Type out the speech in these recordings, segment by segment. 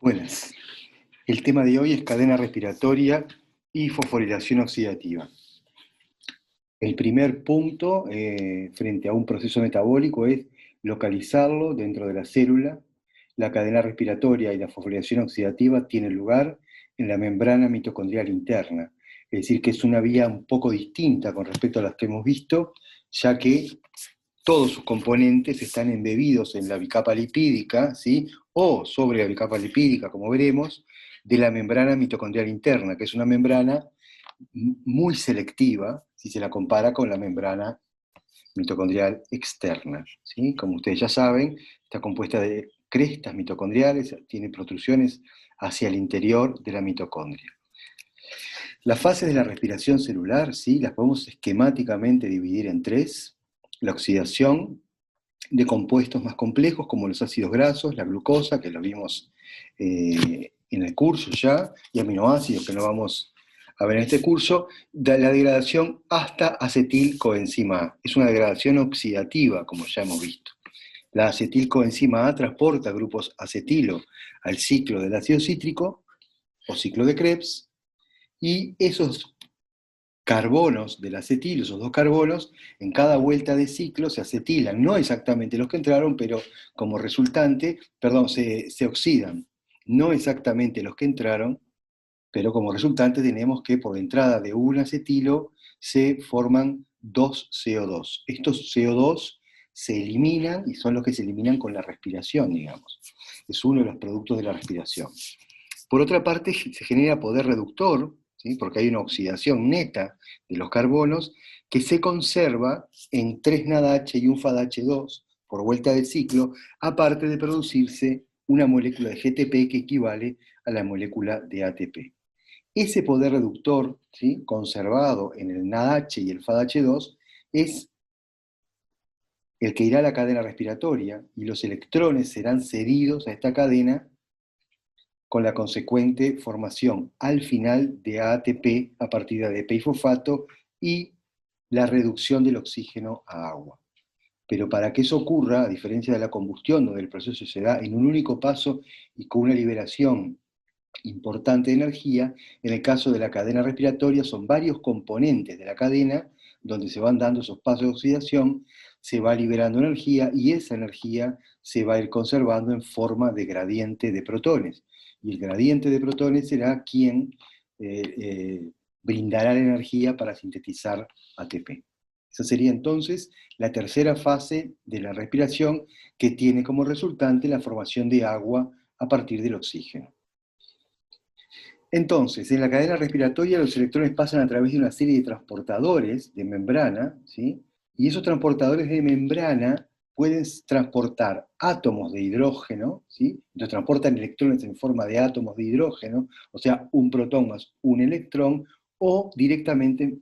Buenas. El tema de hoy es cadena respiratoria y fosforilación oxidativa. El primer punto frente a un proceso metabólico es localizarlo dentro de la célula. La cadena respiratoria y la fosforilación oxidativa tienen lugar en la membrana mitocondrial interna. Es decir, que es una vía un poco distinta con respecto a las que hemos visto, ya que todos sus componentes están embebidos en la bicapa lipídica, ¿sí? O sobre la bicapa lipídica, como veremos, de la membrana mitocondrial interna, que es una membrana muy selectiva si se la compara con la membrana mitocondrial externa, ¿sí? Como ustedes ya saben, está compuesta de crestas mitocondriales, tiene protrusiones hacia el interior de la mitocondria. Las fases de la respiración celular, ¿sí? Las podemos esquemáticamente dividir en tres: la oxidación de compuestos más complejos como los ácidos grasos, la glucosa, que lo vimos en el curso ya, y aminoácidos, que no vamos a ver en este curso, de la degradación hasta acetilcoenzima A. Es una degradación oxidativa, como ya hemos visto. La acetilcoenzima A transporta grupos acetilo al ciclo del ácido cítrico, o ciclo de Krebs, y esos carbonos del acetilo, esos dos carbonos, en cada vuelta de ciclo se acetilan, no exactamente los que entraron, pero como resultante, perdón, se oxidan, no exactamente los que entraron, pero como resultante tenemos que por entrada de un acetilo se forman dos CO2. Estos CO2 se eliminan y son los que se eliminan con la respiración, digamos. Es uno de los productos de la respiración. Por otra parte, se genera poder reductor, ¿sí? Porque hay una oxidación neta de los carbonos que se conserva en 3NADH y un FADH2 por vuelta del ciclo, aparte de producirse una molécula de GTP que equivale a la molécula de ATP. Ese poder reductor, ¿sí?, conservado en el NADH y el FADH2 es el que irá a la cadena respiratoria, y los electrones serán cedidos a esta cadena con la consecuente formación al final de ATP a partir de ADP y fosfato y la reducción del oxígeno a agua. Pero para que eso ocurra, a diferencia de la combustión, donde el proceso se da en un único paso y con una liberación importante de energía, en el caso de la cadena respiratoria son varios componentes de la cadena donde se van dando esos pasos de oxidación, se va liberando energía y esa energía se va a ir conservando en forma de gradiente de protones. Y el gradiente de protones será quien brindará la energía para sintetizar ATP. Esa sería entonces la tercera fase de la respiración, que tiene como resultante la formación de agua a partir del oxígeno. Entonces, en la cadena respiratoria los electrones pasan a través de una serie de transportadores de membrana, ¿sí? Y esos transportadores de membrana pueden transportar átomos de hidrógeno, ¿sí? Entonces transportan electrones en forma de átomos de hidrógeno, o sea, un protón más un electrón, o directamente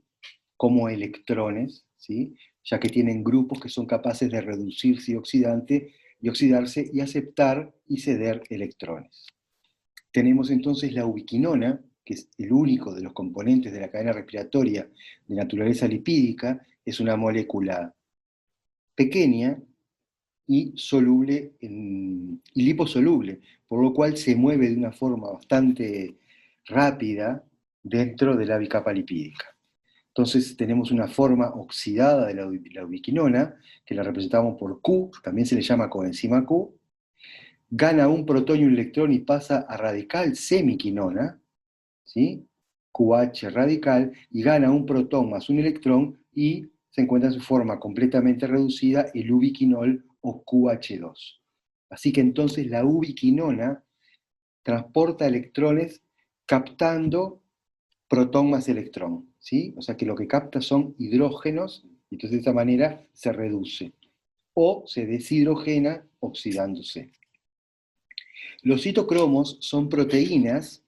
como electrones, ¿sí?, ya que tienen grupos que son capaces de reducirse y oxidarse y aceptar y ceder electrones. Tenemos entonces la ubiquinona, que es el único de los componentes de la cadena respiratoria de naturaleza lipídica, es una molécula pequeña y soluble y liposoluble, por lo cual se mueve de una forma bastante rápida dentro de la bicapa lipídica. Entonces tenemos una forma oxidada de la ubiquinona, que la representamos por Q, también se le llama coenzima Q, gana un protón y un electrón y pasa a radical semiquinona, ¿sí?, QH radical, y gana un protón más un electrón y se encuentra en su forma completamente reducida el ubiquinol o QH2. Así que entonces la ubiquinona transporta electrones captando protón más electrón, ¿sí? O sea que lo que capta son hidrógenos, y entonces de esta manera se reduce, o se deshidrogena oxidándose. Los citocromos son proteínas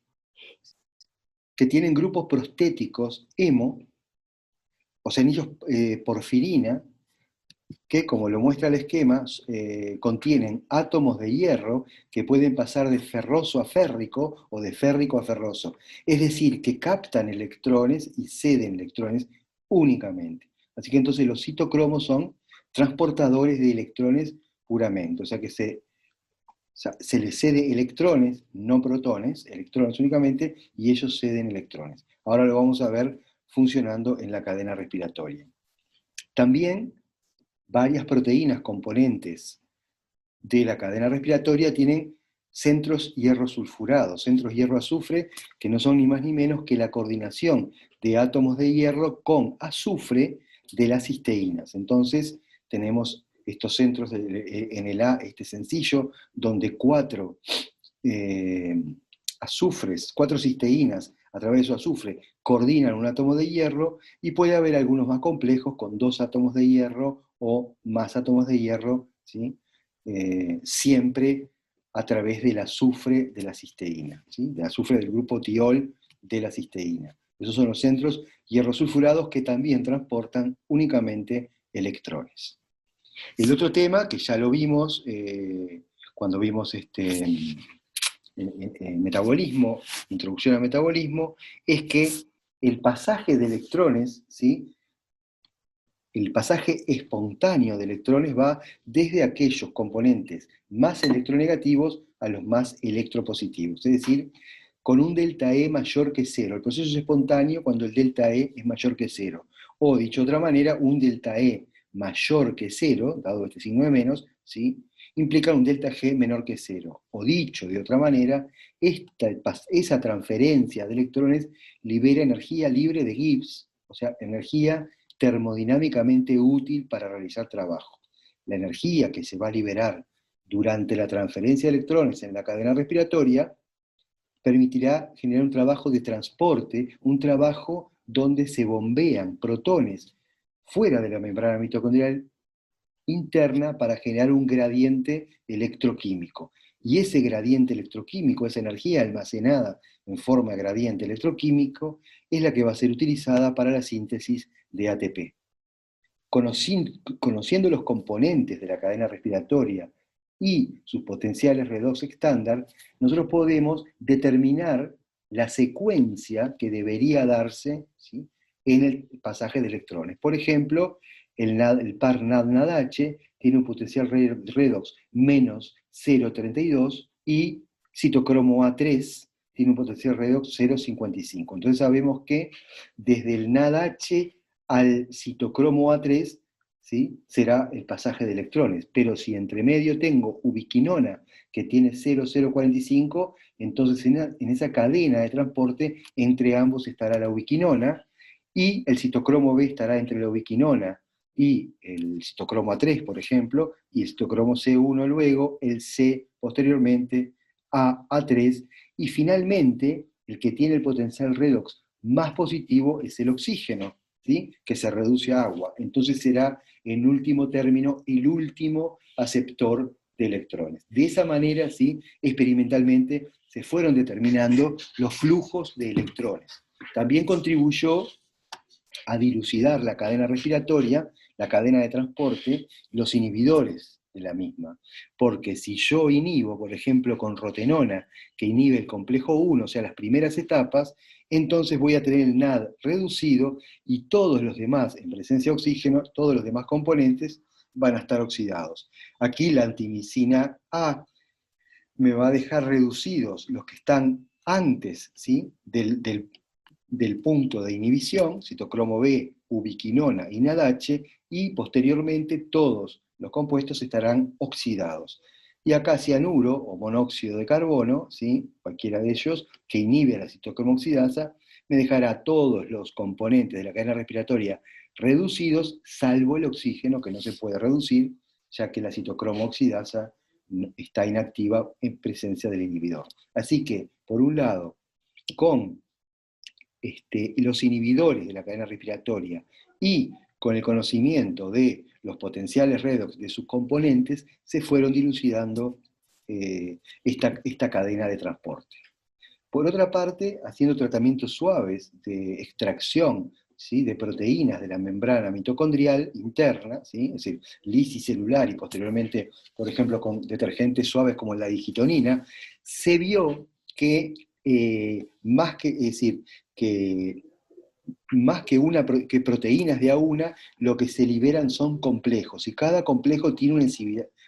que tienen grupos prostéticos hemo, o sea, anillos porfirina, que, como lo muestra el esquema, contienen átomos de hierro que pueden pasar de ferroso a férrico o de férrico a ferroso. Es decir, que captan electrones y ceden electrones únicamente. Así que entonces los citocromos son transportadores de electrones puramente, o sea que se sea, se les cede electrones, no protones, electrones únicamente, y ellos ceden electrones. Ahora lo vamos a ver funcionando en la cadena respiratoria. También varias proteínas componentes de la cadena respiratoria tienen centros hierro sulfurados, centros hierro azufre, que no son ni más ni menos que la coordinación de átomos de hierro con azufre de las cisteínas. Entonces tenemos estos centros en el A, este sencillo, donde cuatro azufres, cuatro cisteínas a través de su azufre coordinan un átomo de hierro, y puede haber algunos más complejos con dos átomos de hierro o más átomos de hierro, ¿sí? Siempre a través del azufre de la cisteína, ¿sí? Del azufre del grupo tiol de la cisteína. Esos son los centros hierro sulfurados que también transportan únicamente electrones. El otro tema, que ya lo vimos cuando vimos metabolismo, introducción al metabolismo, es que el pasaje de electrones, ¿sí? El pasaje espontáneo de electrones va desde aquellos componentes más electronegativos a los más electropositivos, es decir, con un delta E mayor que cero. El proceso es espontáneo cuando el delta E es mayor que cero. O, dicho de otra manera, un delta E mayor que cero, dado este signo de menos, ¿sí? Implica un delta G menor que cero. O dicho de otra manera, esa transferencia de electrones libera energía libre de Gibbs, o sea, energía termodinámicamente útil para realizar trabajo. La energía que se va a liberar durante la transferencia de electrones en la cadena respiratoria permitirá generar un trabajo de transporte, un trabajo donde se bombean protones fuera de la membrana mitocondrial interna para generar un gradiente electroquímico. Y ese gradiente electroquímico, esa energía almacenada en forma de gradiente electroquímico, es la que va a ser utilizada para la síntesis de ATP. Conociendo los componentes de la cadena respiratoria y sus potenciales redox estándar, nosotros podemos determinar la secuencia que debería darse, ¿sí?, en el pasaje de electrones. Por ejemplo, el par NAD-NADH tiene un potencial redox menos 0,32 y citocromo A3 tiene un potencial redox 0,55. Entonces sabemos que desde el NADH al citocromo A3, ¿sí?, será el pasaje de electrones. Pero si entre medio tengo ubiquinona, que tiene 0,045, entonces en esa cadena de transporte entre ambos estará la ubiquinona, y el citocromo B estará entre la ubiquinona y el citocromo A3, por ejemplo, y el citocromo C1 luego, el C posteriormente, A3, y finalmente el que tiene el potencial redox más positivo es el oxígeno, ¿sí?, que se reduce a agua. Entonces será, en último término, el último aceptor de electrones. De esa manera, ¿sí?, experimentalmente se fueron determinando los flujos de electrones. También contribuyó a dilucidar la cadena respiratoria, la cadena de transporte, los inhibidores de la misma. Porque si yo inhibo, por ejemplo, con rotenona, que inhibe el complejo 1, o sea, las primeras etapas, entonces voy a tener el NAD reducido y todos los demás, en presencia de oxígeno, todos los demás componentes van a estar oxidados. Aquí la antimicina A me va a dejar reducidos los que están antes, ¿sí?, del punto de inhibición, citocromo B, ubiquinona y NADH, y posteriormente todos los compuestos estarán oxidados. Y acá cianuro o monóxido de carbono, ¿sí?, cualquiera de ellos, que inhibe la citocromo oxidasa, me dejará todos los componentes de la cadena respiratoria reducidos, salvo el oxígeno, que no se puede reducir, ya que la citocromo oxidasa está inactiva en presencia del inhibidor. Así que, por un lado, con los inhibidores de la cadena respiratoria y con el conocimiento de los potenciales redox de sus componentes, se fueron dilucidando esta cadena de transporte. Por otra parte, haciendo tratamientos suaves de extracción, ¿sí?, de proteínas de la membrana mitocondrial interna, ¿sí?, es decir, lisis celular, y posteriormente, por ejemplo, con detergentes suaves como la digitonina, se vio que más que proteínas de a una, lo que se liberan son complejos, y cada complejo tiene una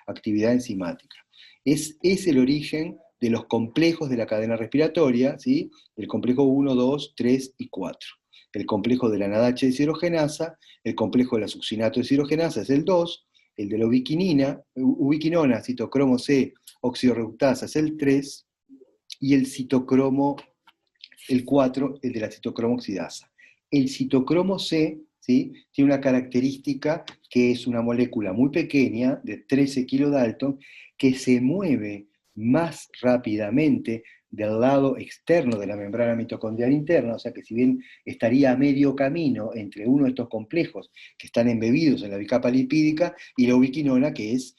actividad enzimática. Es el origen de los complejos de la cadena respiratoria, ¿sí? El complejo 1, 2, 3 y 4. El complejo de la NADH deshidrogenasa, el complejo de la succinato deshidrogenasa es el 2, el de la ubiquinona, citocromo C, oxidorreductasa es el 3, y el citocromo, el 4, el de la citocromo oxidasa. El citocromo C, ¿sí?, tiene una característica que es una molécula muy pequeña, de 13 kilodalton, que se mueve más rápidamente del lado externo de la membrana mitocondrial interna, o sea que si bien estaría a medio camino entre uno de estos complejos que están embebidos en la bicapa lipídica y la ubiquinona, que es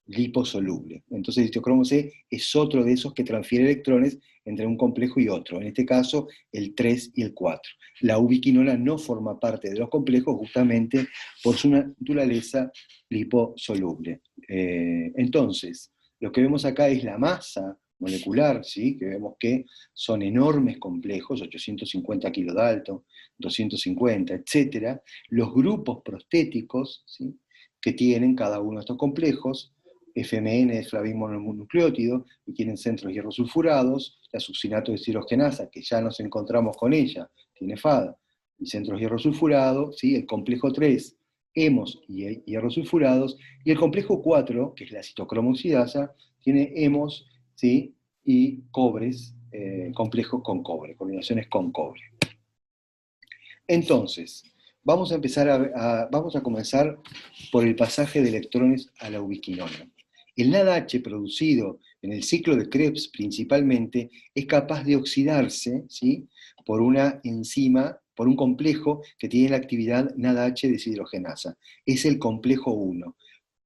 liposoluble. Entonces el citocromo C es otro de esos que transfiere electrones entre un complejo y otro, en este caso el 3 y el 4. La ubiquinona no forma parte de los complejos justamente por su naturaleza liposoluble. Entonces, lo que vemos acá es la masa molecular, ¿sí?, que vemos que son enormes complejos, 850 kilodalton, 250, etc. Los grupos prostéticos, ¿sí?, que tienen cada uno de estos complejos. FMN es flavin mononucleótido y tienen centros hierrosulfurados. La succinato deshidrogenasa, que ya nos encontramos con ella, tiene FAD y centros hierrosulfurados, ¿sí? El complejo 3, hemos y hierrosulfurados, y el complejo 4, que es la citocromo oxidasa, tiene hemos, ¿sí?, y cobres, complejos con cobre, combinaciones con cobre. Entonces, vamos a comenzar por el pasaje de electrones a la ubiquinona. El NADH producido en el ciclo de Krebs principalmente es capaz de oxidarse, ¿sí?, por una enzima, por un complejo que tiene la actividad NADH deshidrogenasa. Es el complejo 1.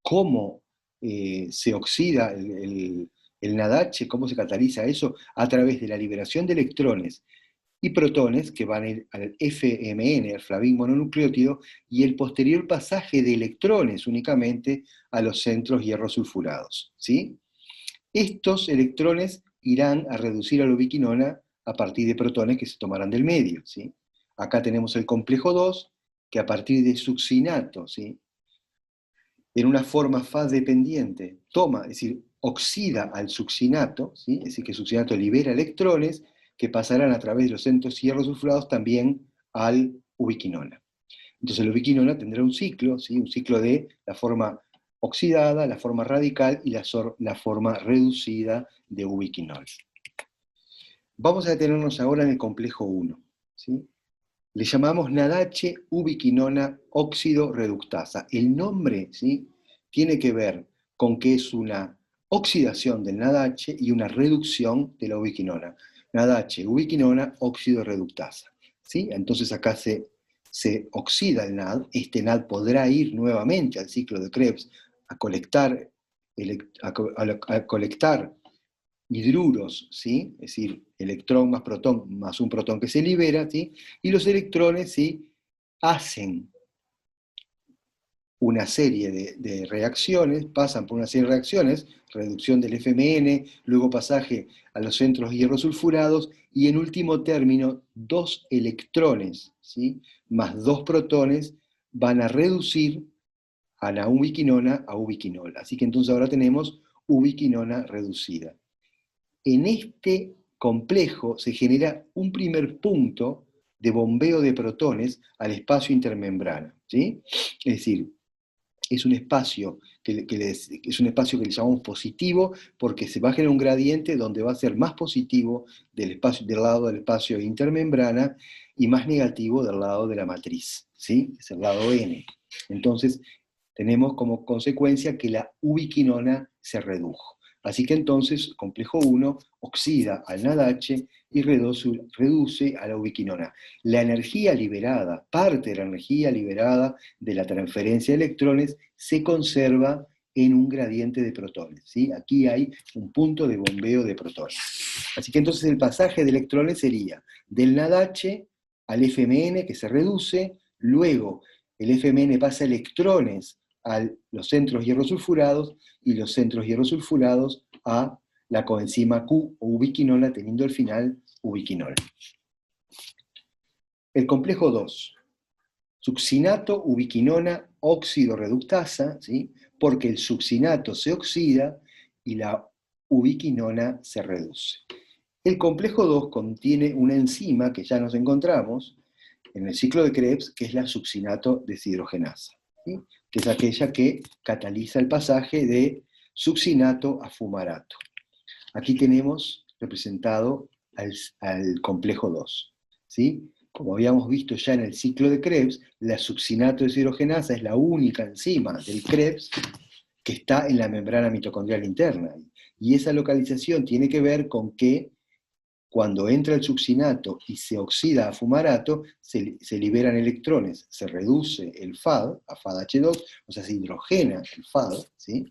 ¿Cómo se oxida el NADH? ¿Cómo se cataliza eso? A través de la liberación de electrones y protones que van al FMN, al flavin mononucleótido, y el posterior pasaje de electrones únicamente a los centros hierrosulfurados, ¿sí? Estos electrones irán a reducir a la ubiquinona a partir de protones que se tomarán del medio, ¿sí? Acá tenemos el complejo 2, que a partir de succinato, ¿sí?, en una forma fase dependiente, toma, es decir, oxida al succinato, ¿sí?, es decir, que el succinato libera electrones que pasarán a través de los centros hierrosulfurados también al ubiquinona. Entonces la ubiquinona tendrá un ciclo, ¿sí?, un ciclo de la forma oxidada, la forma radical y la forma reducida de ubiquinol. Vamos a detenernos ahora en el complejo 1, ¿sí? Le llamamos NADH ubiquinona óxido reductasa. El nombre, ¿sí?, tiene que ver con que es una oxidación del NADH y una reducción de la ubiquinona. NADH ubiquinona óxido reductasa, ¿sí? Entonces acá se oxida el NAD. Este NAD podrá ir nuevamente al ciclo de Krebs a colectar hidruros, ¿sí?, es decir, electrón más un protón que se libera, ¿sí?, y los electrones, ¿sí?, hacen una serie de reacciones, pasan por una serie de reacciones, reducción del FMN, luego pasaje a los centros hierrosulfurados, y en último término, 2 electrones, ¿sí?, más 2 protones van a reducir a la ubiquinona a ubiquinol. Así que entonces ahora tenemos ubiquinona reducida. En este complejo se genera un primer punto de bombeo de protones al espacio intermembrana, ¿sí? Es decir, es un espacio que le llamamos positivo porque se va a generar un gradiente donde va a ser más positivo del lado del espacio intermembrana y más negativo del lado de la matriz, ¿sí? Es el lado N. Entonces, tenemos como consecuencia que la ubiquinona se redujo. Así que entonces, complejo 1 oxida al NADH y reduce a la ubiquinona. La energía liberada, parte de la energía liberada de la transferencia de electrones, se conserva en un gradiente de protones, ¿sí? Aquí hay un punto de bombeo de protones. Así que entonces el pasaje de electrones sería del NADH al FMN, que se reduce, luego el FMN pasa electrones a los centros hierrosulfurados y los centros hierrosulfurados a la coenzima Q o ubiquinola, teniendo al final ubiquinol. El complejo 2, succinato ubiquinona óxido reductasa, ¿sí?, porque el succinato se oxida y la ubiquinona se reduce. El complejo 2 contiene una enzima que ya nos encontramos en el ciclo de Krebs, que es la succinato deshidrogenasa, ¿sí? Que es aquella que cataliza el pasaje de succinato a fumarato. Aquí tenemos representado al complejo 2, ¿sí? Como habíamos visto ya en el ciclo de Krebs, la succinato deshidrogenasa es la única enzima del Krebs que está en la membrana mitocondrial interna. Y esa localización tiene que ver con que cuando entra el succinato y se oxida a fumarato, se liberan electrones, se reduce el FAD a FADH2, o sea, se hidrogena el FAD, ¿sí?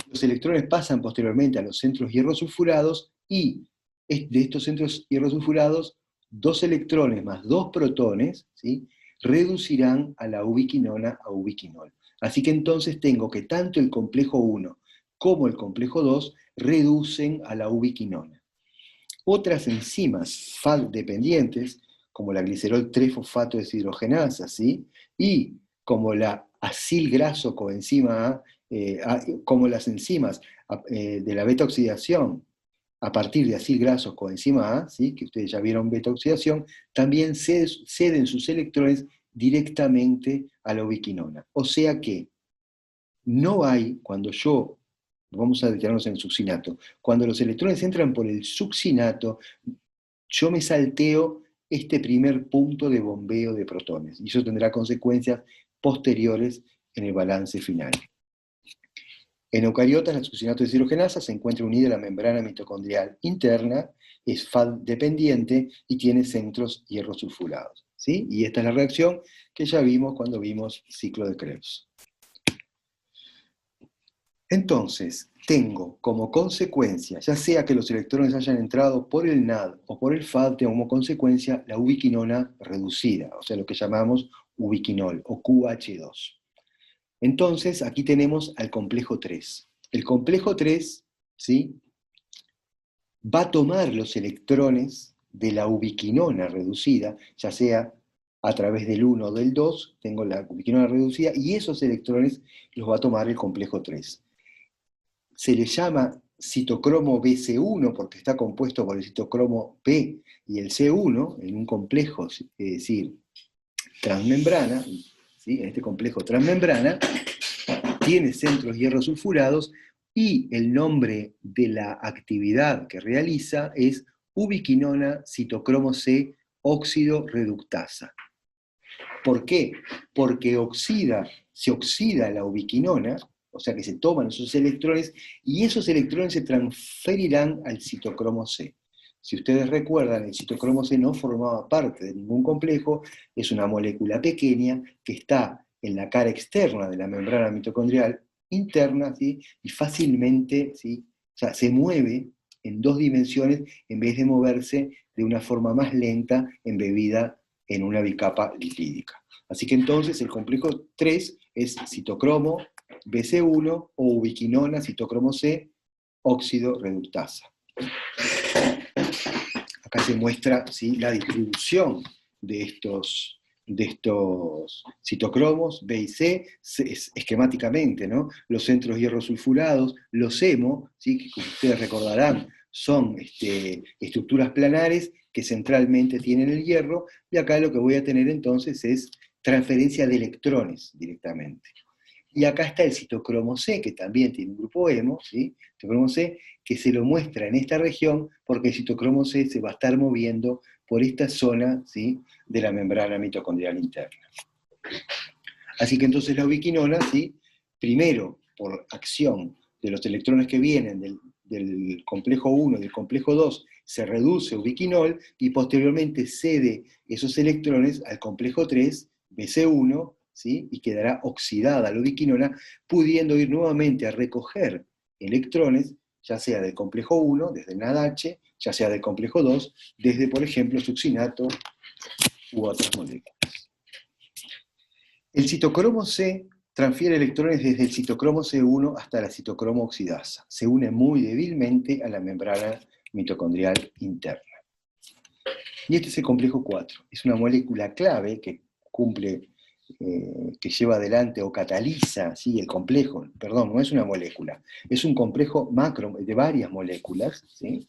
Los electrones pasan posteriormente a los centros hierrosulfurados y de estos centros hierrosulfurados, 2 electrones más 2 protones, ¿sí?, reducirán a la ubiquinona a ubiquinol. Así que entonces tengo que tanto el complejo 1 como el complejo 2 reducen a la ubiquinona. Otras enzimas FAD dependientes, como la glicerol 3-fosfato deshidrogenasa, ¿sí?, y como la acilgraso coenzima A, como las enzimas de la beta-oxidación a partir de acilgrasos coenzima A, ¿sí?, que ustedes ya vieron beta-oxidación, también ceden sus electrones directamente a la ubiquinona. O sea que no hay, vamos a detenernos en el succinato, cuando los electrones entran por el succinato, yo me salteo este primer punto de bombeo de protones, y eso tendrá consecuencias posteriores en el balance final. En eucariotas, la succinato deshidrogenasa se encuentra unida a la membrana mitocondrial interna, es FAD dependiente y tiene centros hierrosulfurados, ¿sí? Y esta es la reacción que ya vimos cuando vimos ciclo de Krebs. Entonces, tengo como consecuencia, ya sea que los electrones hayan entrado por el NAD o por el FAD, tengo como consecuencia la ubiquinona reducida, o sea, lo que llamamos ubiquinol o QH2. Entonces, aquí tenemos al complejo 3. El complejo 3, ¿sí?, va a tomar los electrones de la ubiquinona reducida, ya sea a través del 1 o del 2, tengo la ubiquinona reducida, y esos electrones los va a tomar el complejo 3. Se le llama citocromo BC1 porque está compuesto por el citocromo B y el C1 en un complejo, es decir, transmembrana, ¿sí?, en este complejo transmembrana, tiene centros hierrosulfurados y el nombre de la actividad que realiza es ubiquinona citocromo C óxido reductasa. ¿Por qué? Porque se oxida la ubiquinona, o sea que se toman esos electrones, y esos electrones se transferirán al citocromo C. Si ustedes recuerdan, el citocromo C no formaba parte de ningún complejo, es una molécula pequeña que está en la cara externa de la membrana mitocondrial interna, ¿sí?, y fácilmente, ¿sí?, o sea, se mueve en 2 dimensiones en vez de moverse de una forma más lenta embebida en una bicapa lipídica. Así que entonces el complejo 3 es citocromo BC1 o ubiquinona citocromo C óxido reductasa. Acá se muestra, ¿sí?, la distribución de estos citocromos B y C, esquemáticamente, ¿no? Los centros hierrosulfurados, los hemo, ¿sí?, que como ustedes recordarán, son estructuras planares que centralmente tienen el hierro, y acá lo que voy a tener entonces es transferencia de electrones directamente. Y acá está el citocromo C, que también tiene un grupo hemo, ¿sí?, citocromo C, que se lo muestra en esta región porque el citocromo C se va a estar moviendo por esta zona, ¿sí?, de la membrana mitocondrial interna. Así que entonces la ubiquinona, ¿sí?, primero por acción de los electrones que vienen del complejo 1 y del complejo 2, se reduce ubiquinol y posteriormente cede esos electrones al complejo 3, BC1, ¿sí?, y quedará oxidada la ubiquinona, pudiendo ir nuevamente a recoger electrones, ya sea del complejo 1, desde el NADH, ya sea del complejo 2, desde, por ejemplo, succinato u otras moléculas. El citocromo C transfiere electrones desde el citocromo C1 hasta la citocromo oxidasa. Se une muy débilmente a la membrana mitocondrial interna. Y este es el complejo 4. Es una molécula clave que cumple que lleva adelante o cataliza, ¿sí? El complejo, perdón, no es una molécula, es un complejo macro de varias moléculas, ¿sí?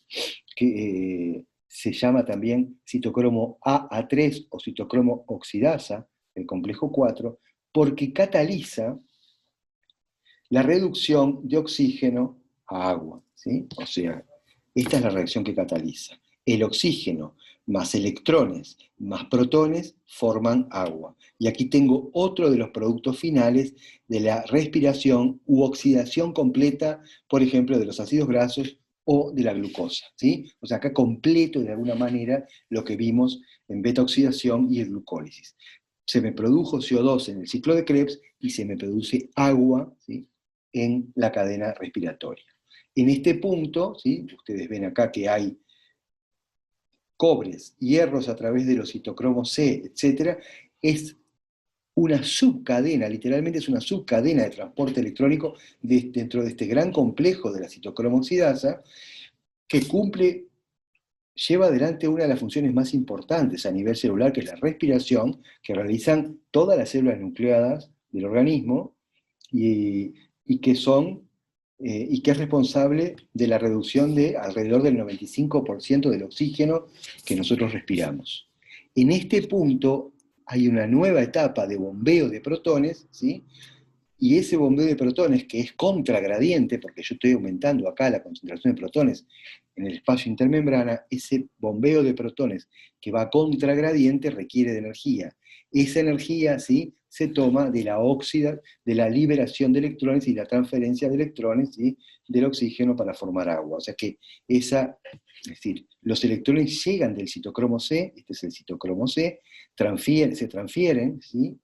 Que se llama también citocromo AA3 o citocromo oxidasa, el complejo 4, porque cataliza la reducción de oxígeno a agua, ¿sí? O sea, esta es la reacción que cataliza. El oxígeno más electrones más protones forman agua. Y aquí tengo otro de los productos finales de la respiración u oxidación completa, por ejemplo, de los ácidos grasos o de la glucosa, ¿sí? O sea, acá completo de alguna manera lo que vimos en beta-oxidación y en glucólisis. Se me produjo CO2 en el ciclo de Krebs y se me produce agua, ¿sí? En la cadena respiratoria. En este punto, ¿sí? Ustedes ven acá que hay cobres, hierros a través de los citocromos C, etc., es una subcadena, literalmente es una subcadena de transporte electrónico dentro de este gran complejo de la citocromo oxidasa, que lleva adelante una de las funciones más importantes a nivel celular, que es la respiración, que realizan todas las células nucleadas del organismo, y que y que es responsable de la reducción de alrededor del 95% del oxígeno que nosotros respiramos. En este punto hay una nueva etapa de bombeo de protones, ¿sí? Y ese bombeo de protones, que es contragradiente, porque yo estoy aumentando acá la concentración de protones en el espacio intermembrana, ese bombeo de protones que va contragradiente requiere de energía. Esa energía, ¿sí?, se toma de la óxida, de la liberación de electrones y la transferencia de electrones, ¿sí?, del oxígeno para formar agua. O sea que es decir, los electrones llegan del citocromo C, este es el citocromo C, se transfieren, ¿sí?,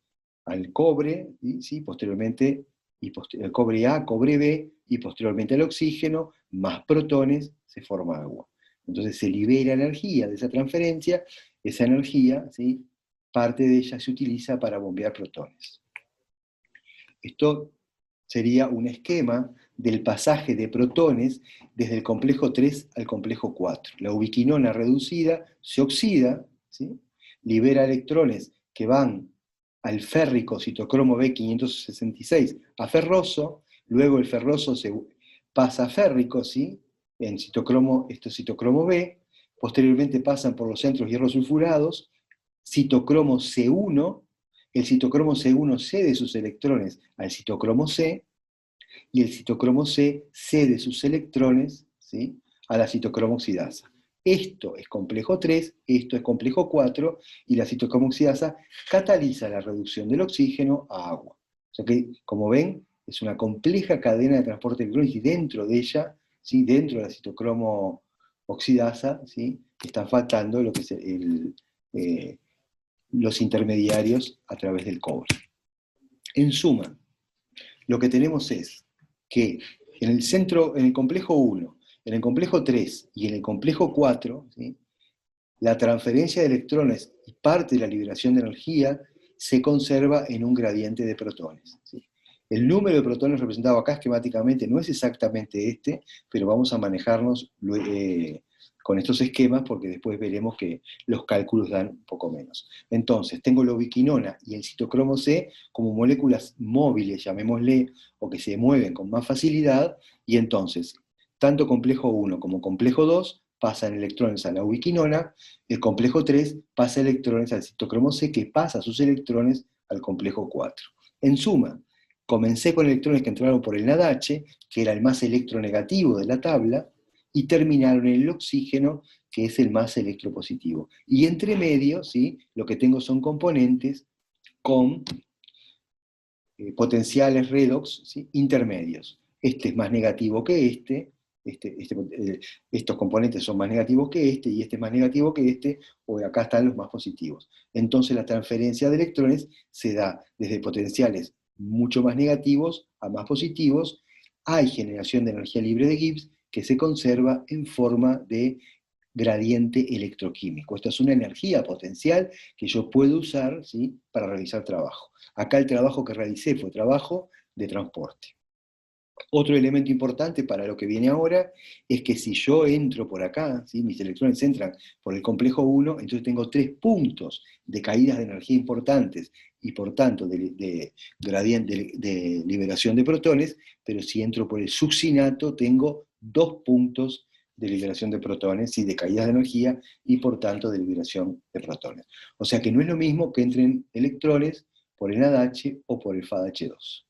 al cobre, ¿sí? Posteriormente, el cobre A, cobre B, y posteriormente al oxígeno, más protones, se forma agua. Entonces se libera energía de esa transferencia, esa energía, ¿sí?, parte de ella se utiliza para bombear protones. Esto sería un esquema del pasaje de protones desde el complejo 3 al complejo 4. La ubiquinona reducida se oxida, ¿sí?, libera electrones que van al férrico citocromo B566 a ferroso, luego el ferroso se pasa a férrico, ¿sí?, en citocromo, esto es citocromo B, posteriormente pasan por los centros hierros sulfurados, citocromo C1, el citocromo C1 cede sus electrones al citocromo C, y el citocromo C cede sus electrones, ¿sí?, a la citocromo oxidasa. Esto es complejo 3, esto es complejo 4, y la citocromo oxidasa cataliza la reducción del oxígeno a agua. O sea que, como ven, es una compleja cadena de transporte electrónico, y dentro de ella, ¿sí?, dentro de la citocromo oxidasa, ¿sí?, están faltando lo que es los intermediarios a través del cobre. En suma, lo que tenemos es que en el centro, en el complejo 1, en el complejo 3 y en el complejo 4, ¿sí?, la transferencia de electrones y parte de la liberación de energía se conserva en un gradiente de protones, ¿sí? El número de protones representado acá esquemáticamente no es exactamente este, pero vamos a manejarnos con estos esquemas porque después veremos que los cálculos dan un poco menos. Entonces, tengo la ubiquinona y el citocromo C como moléculas móviles, llamémosle, o que se mueven con más facilidad, y entonces, tanto complejo 1 como complejo 2 pasan electrones a la ubiquinona, el complejo 3 pasa electrones al citocromo C, que pasa sus electrones al complejo 4. En suma, comencé con electrones que entraron por el NADH, que era el más electronegativo de la tabla, y terminaron en el oxígeno, que es el más electropositivo. Y entre medio, ¿sí?, lo que tengo son componentes con potenciales redox, ¿sí?, intermedios. Este es más negativo que estos componentes son más negativos que y este es más negativo que o acá están los más positivos. Entonces la transferencia de electrones se da desde potenciales mucho más negativos a más positivos. Hay generación de energía libre de Gibbs que se conserva en forma de gradiente electroquímico. Esto es una energía potencial que yo puedo usar, ¿sí?, para realizar trabajo. Acá el trabajo que realicé fue trabajo de transporte. Otro elemento importante para lo que viene ahora es que si yo entro por acá, ¿sí? Mis electrones entran por el complejo 1, entonces tengo 3 puntos de caídas de energía importantes y por tanto de gradiente de liberación de protones, pero si entro por el succinato tengo 2 puntos de liberación de protones y de caídas de energía y por tanto de liberación de protones. O sea que no es lo mismo que entren electrones por el NADH o por el FADH2.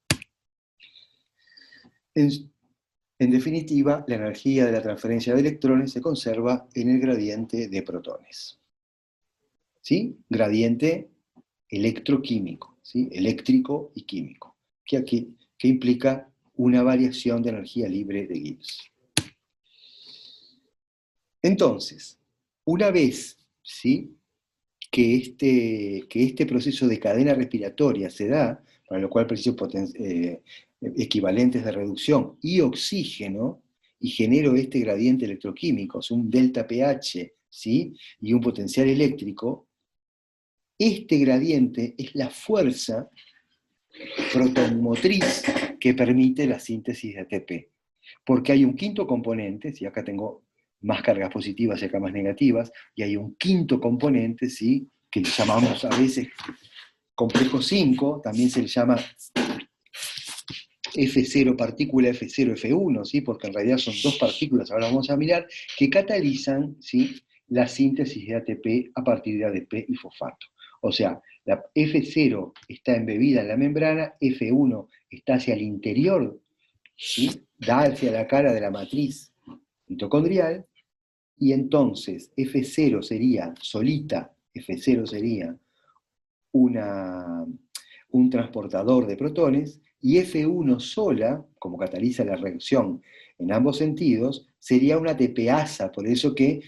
En definitiva, la energía de la transferencia de electrones se conserva en el gradiente de protones. ¿Sí? Gradiente electroquímico, ¿sí? Eléctrico y químico, que implica una variación de energía libre de Gibbs. Entonces, una vez, ¿sí?, que este proceso de cadena respiratoria se da, para lo cual preciso equivalentes de reducción y oxígeno, y genero este gradiente electroquímico, o sea, un delta pH, ¿sí?, y un potencial eléctrico, este gradiente es la fuerza protomotriz que permite la síntesis de ATP. Porque hay un quinto componente, si acá tengo más cargas positivas y acá más negativas, y hay un quinto componente, ¿sí?, que le llamamos a veces complejo 5, también se le llama F0 partícula, F0, F1, ¿sí?, porque en realidad son 2 partículas, ahora vamos a mirar, que catalizan, ¿sí?, la síntesis de ATP a partir de ADP y fosfato. O sea, la F0 está embebida en la membrana, F1 está hacia el interior, ¿sí?, da hacia la cara de la matriz mitocondrial, y entonces F0 sería solita, F0 sería un transportador de protones, y F1 sola, como cataliza la reacción en ambos sentidos, sería una ATPasa, por eso que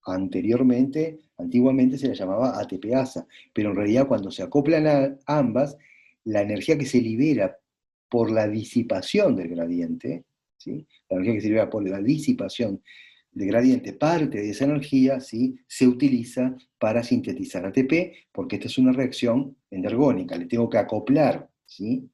antiguamente se la llamaba ATPasa, pero en realidad cuando se acoplan a ambas, la energía que se libera por la disipación del gradiente, ¿sí?, la energía que se libera por la disipación del gradiente, parte de esa energía, ¿sí?, se utiliza para sintetizar ATP, porque esta es una reacción endergónica, le tengo que acoplar, ¿sí?,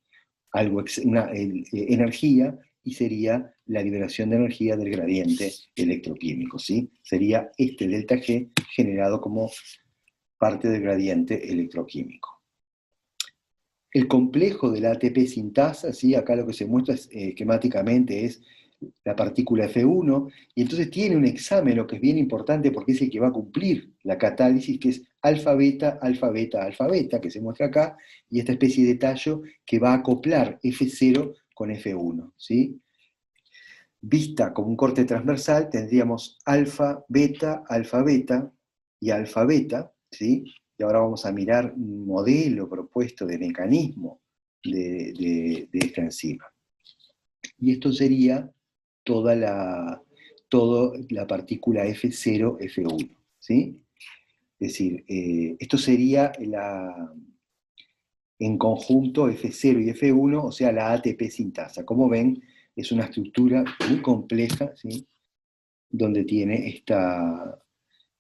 una energía, y sería la liberación de energía del gradiente electroquímico, ¿sí? Sería este delta G generado como parte del gradiente electroquímico. El complejo de la ATP sintasa, ¿sí?, acá lo que se muestra esquemáticamente es la partícula F1, y entonces tiene un examen que es bien importante porque es el que va a cumplir la catálisis, que es alfa, beta, alfa, beta, alfa, beta, que se muestra acá, y esta especie de tallo que va a acoplar F0 con F1, ¿sí? Vista como un corte transversal, tendríamos alfa, beta y alfa, beta, ¿sí? Y ahora vamos a mirar un modelo propuesto de mecanismo de esta enzima. Y esto sería toda la partícula F0, F1, ¿sí? Es decir, esto sería en conjunto F0 y F1, o sea, la ATP sintasa. Como ven, es una estructura muy compleja, ¿sí?, donde tiene esta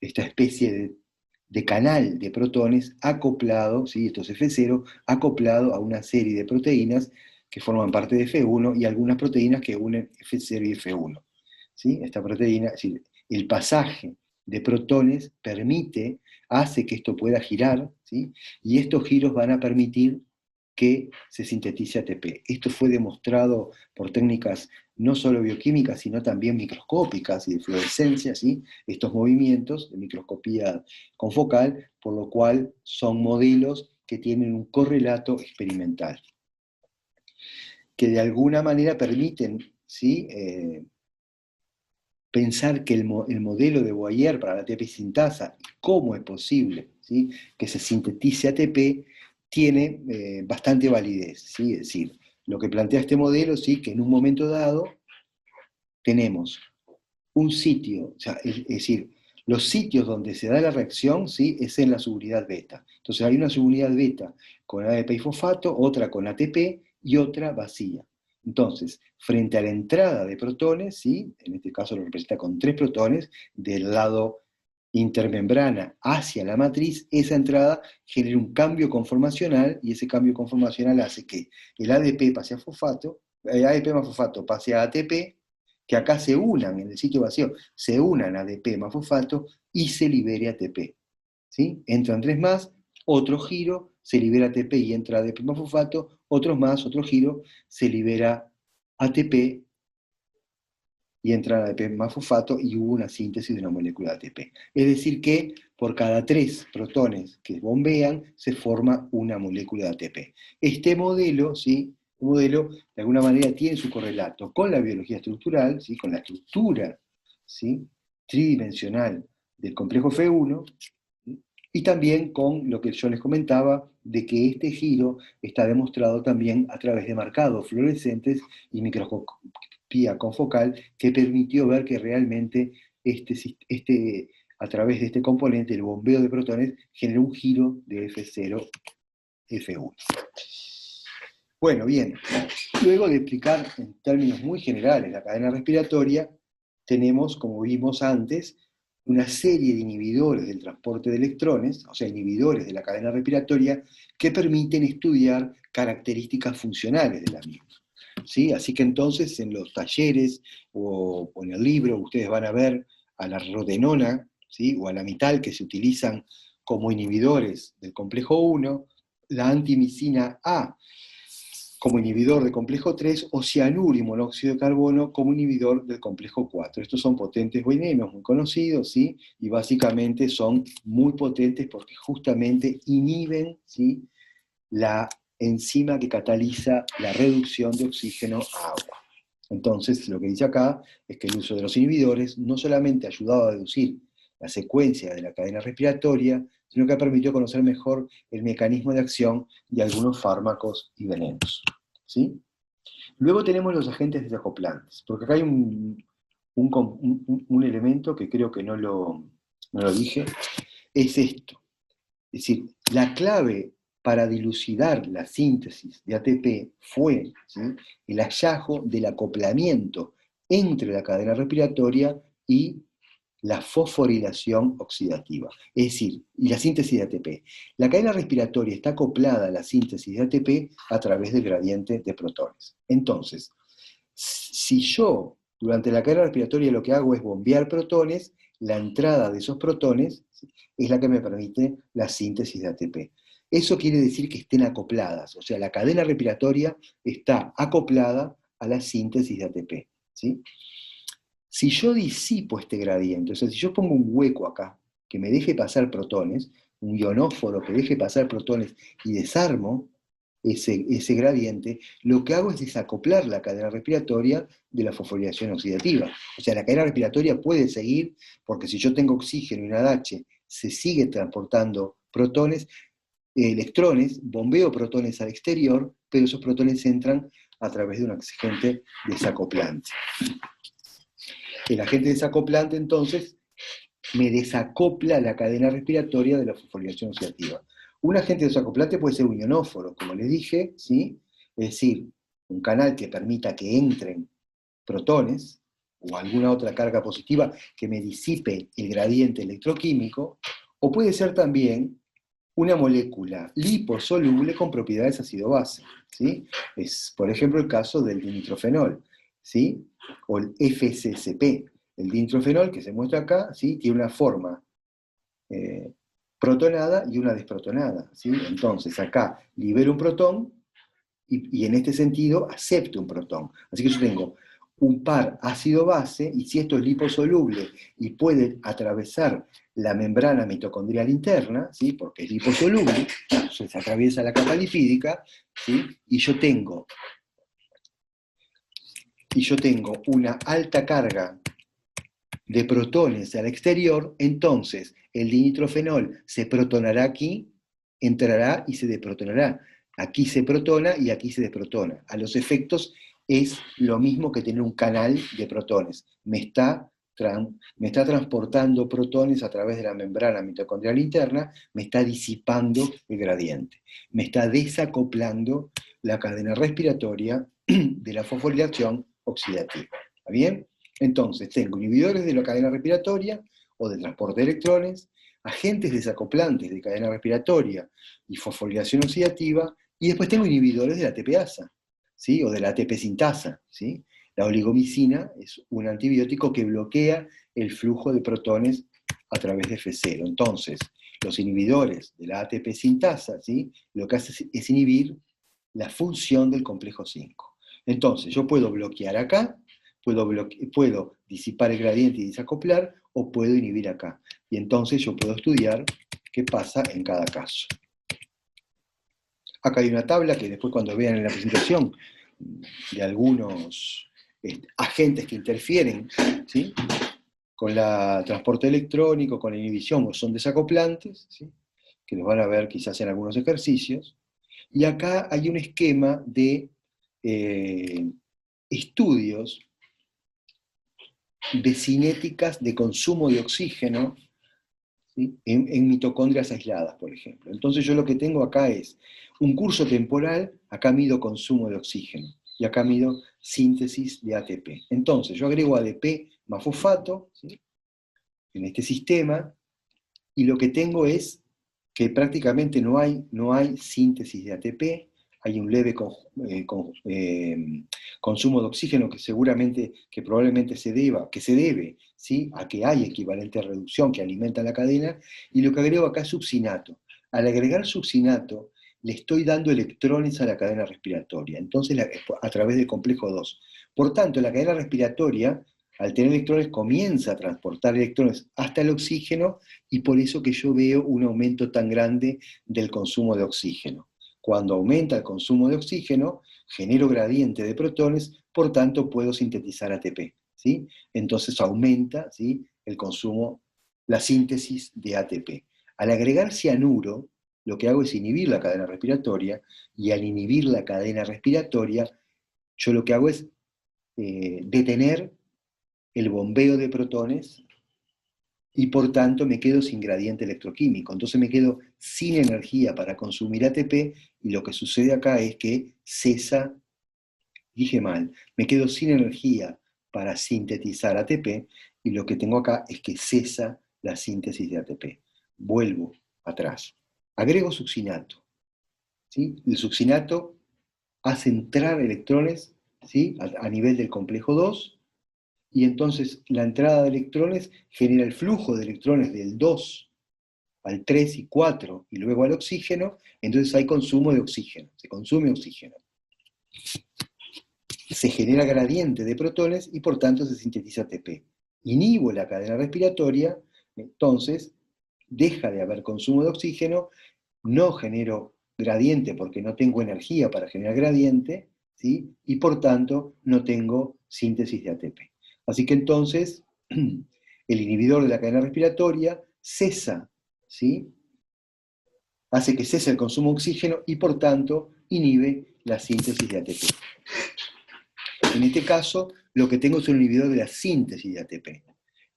especie de canal de protones acoplado, ¿sí?, esto es F0, acoplado a una serie de proteínas que forman parte de F1 y algunas proteínas que unen F0 y F1. ¿Sí? Esta proteína, es decir, el pasaje de protones hace que esto pueda girar, ¿sí?, y estos giros van a permitir que se sintetice ATP. Esto fue demostrado por técnicas no solo bioquímicas, sino también microscópicas y de fluorescencia, ¿sí?, estos movimientos de microscopía confocal, por lo cual son modelos que tienen un correlato experimental, que de alguna manera permiten, ¿sí?, pensar que el modelo de Boyer para la ATP sintasa, cómo es posible, ¿sí?, que se sintetice ATP, tiene bastante validez, ¿sí? Es decir, lo que plantea este modelo, ¿sí?, que en un momento dado tenemos un sitio, o sea, es decir, los sitios donde se da la reacción, ¿sí?, es en la subunidad beta. Entonces hay una subunidad beta con ADP y fosfato, otra con ATP y otra vacía. Entonces, frente a la entrada de protones, ¿sí?, en este caso lo representa con 3 protones, del lado intermembrana hacia la matriz, esa entrada genera un cambio conformacional, y ese cambio conformacional hace que el ADP pase a fosfato ADP más fosfato pase a ATP, que acá se unan en el sitio vacío, se unan ADP más fosfato y se libere ATP. ¿Sí? Entran 3 más, otro giro, se libera ATP y entra ADP más fosfato, otros más, otro giro, se libera ATP y entra ADP más fosfato y hubo una síntesis de una molécula de ATP. Es decir que por cada 3 protones que bombean se forma una molécula de ATP. Este modelo, ¿sí? Modelo de alguna manera tiene su correlato con la biología estructural, ¿sí? Con la estructura, ¿sí? Tridimensional del complejo F1, ¿sí? Y también con lo que yo les comentaba de que este giro está demostrado también a través de marcados fluorescentes y microscopía confocal que permitió ver que realmente a través de este componente, el bombeo de protones, genera un giro de F0, F1. Bueno, bien, luego de explicar en términos muy generales la cadena respiratoria, tenemos, como vimos antes, una serie de inhibidores del transporte de electrones, o sea, inhibidores de la cadena respiratoria, que permiten estudiar características funcionales de la misma. ¿Sí? Así que entonces en los talleres o en el libro ustedes van a ver a la rotenona, ¿sí? O a la mital, que se utilizan como inhibidores del complejo 1, la antimicina A como inhibidor del complejo 3 o cianuro y monóxido de carbono como inhibidor del complejo 4. Estos son potentes venenos muy conocidos, ¿sí? Y básicamente son muy potentes porque justamente inhiben, ¿sí? La enzima que cataliza la reducción de oxígeno a agua. Entonces, lo que dice acá es que el uso de los inhibidores no solamente ha ayudado a deducir la secuencia de la cadena respiratoria, sino que ha permitido conocer mejor el mecanismo de acción de algunos fármacos y venenos. ¿Sí? Luego tenemos los agentes desacoplantes, porque acá hay un elemento que creo que no lo dije, es esto. Es decir, la clave para dilucidar la síntesis de ATP fue, ¿sí?, el hallazgo del acoplamiento entre la cadena respiratoria y la fosforilación oxidativa, es decir, y la síntesis de ATP. La cadena respiratoria está acoplada a la síntesis de ATP a través del gradiente de protones. Entonces, si yo durante la cadena respiratoria lo que hago es bombear protones, la entrada de esos protones es la que me permite la síntesis de ATP. Eso quiere decir que estén acopladas, o sea, la cadena respiratoria está acoplada a la síntesis de ATP. ¿Sí? Si yo disipo este gradiente, o sea, si yo pongo un hueco acá que me deje pasar protones, un ionóforo que deje pasar protones y desarmo ese gradiente, lo que hago es desacoplar la cadena respiratoria de la fosforilación oxidativa. O sea, la cadena respiratoria puede seguir, porque si yo tengo oxígeno y una H, se sigue transportando protones, electrones, bombeo protones al exterior, pero esos protones entran a través de un agente desacoplante. El agente desacoplante, entonces, me desacopla la cadena respiratoria de la fosforilación oxidativa. Un agente desacoplante puede ser un ionóforo, como les dije, ¿sí? Es decir, un canal que permita que entren protones o alguna otra carga positiva que me disipe el gradiente electroquímico, o puede ser también una molécula liposoluble con propiedades ácido-base, ¿sí? Es, por ejemplo, el caso del dinitrofenol, ¿sí? O el FCCP. El dinitrofenol, que se muestra acá, ¿sí?, tiene una forma protonada y una desprotonada, ¿sí? Entonces, acá libero un protón y en este sentido acepto un protón. Así que yo tengo un par ácido-base, y si esto es liposoluble y puede atravesar la membrana mitocondrial interna, ¿sí?, porque es liposoluble, se atraviesa la capa lipídica, ¿sí?, y yo tengo una alta carga de protones al exterior, entonces el dinitrofenol se protonará aquí, entrará y se desprotonará. Aquí se protona y aquí se desprotona. A los efectos es lo mismo que tener un canal de protones. Me está transportando protones a través de la membrana mitocondrial interna, me está disipando el gradiente, me está desacoplando la cadena respiratoria de la fosforilación oxidativa. ¿Está bien? Entonces, tengo inhibidores de la cadena respiratoria o de transporte de electrones, agentes desacoplantes de cadena respiratoria y fosforilación oxidativa, y después tengo inhibidores de la ATPasa. ¿sí? O de la ATP sintasa, ¿sí? La oligomicina es un antibiótico que bloquea el flujo de protones a través de F0. Entonces, los inhibidores de la ATP sintasa, ¿sí? Lo que hace es inhibir la función del complejo 5. Entonces, yo puedo bloquear acá, puedo disipar el gradiente y desacoplar, o puedo inhibir acá. Y entonces yo puedo estudiar qué pasa en cada caso. Acá hay una tabla que después cuando vean en la presentación de algunos agentes que interfieren, ¿sí? Con el transporte electrónico, con la inhibición o son desacoplantes, ¿sí? Que los van a ver quizás en algunos ejercicios. Y acá hay un esquema de estudios de cinéticas de consumo de oxígeno, ¿sí? en mitocondrias aisladas, por ejemplo. Entonces yo lo que tengo acá es un curso temporal, acá mido consumo de oxígeno, y acá mido síntesis de ATP. Entonces yo agrego ADP más fosfato, ¿sí? En este sistema, y lo que tengo es que prácticamente no hay síntesis de ATP, hay un leve consumo de oxígeno que probablemente se debe, ¿sí? A que hay equivalente a reducción que alimenta la cadena, y lo que agrego acá es succinato. Al agregar succinato, le estoy dando electrones a la cadena respiratoria, entonces a través del complejo 2. Por tanto, la cadena respiratoria, al tener electrones, comienza a transportar electrones hasta el oxígeno, y por eso que yo veo un aumento tan grande del consumo de oxígeno. Cuando aumenta el consumo de oxígeno, genero gradiente de protones, por tanto puedo sintetizar ATP, ¿sí? Entonces aumenta, ¿sí? El consumo, la síntesis de ATP. Al agregar cianuro, lo que hago es inhibir la cadena respiratoria, y al inhibir la cadena respiratoria, yo lo que hago es detener el bombeo de protones, y por tanto me quedo sin gradiente electroquímico. Entonces me quedo sin energía para consumir ATP, y lo que sucede acá es que cesa, dije mal, me quedo sin energía para sintetizar ATP, y lo que tengo acá es que cesa la síntesis de ATP. Vuelvo atrás. Agrego succinato, ¿sí? El succinato hace entrar electrones, ¿sí? A nivel del complejo 2, y entonces la entrada de electrones genera el flujo de electrones del 2 al 3 y 4 y luego al oxígeno, entonces hay consumo de oxígeno, se consume oxígeno. Se genera gradiente de protones y por tanto se sintetiza ATP. Inhibo la cadena respiratoria, entonces deja de haber consumo de oxígeno, no genero gradiente porque no tengo energía para generar gradiente, ¿sí? Y por tanto no tengo síntesis de ATP. Así que entonces el inhibidor de la cadena respiratoria cesa, ¿sí? Hace que cese el consumo de oxígeno y por tanto inhibe la síntesis de ATP. En este caso, lo que tengo es un inhibidor de la síntesis de ATP.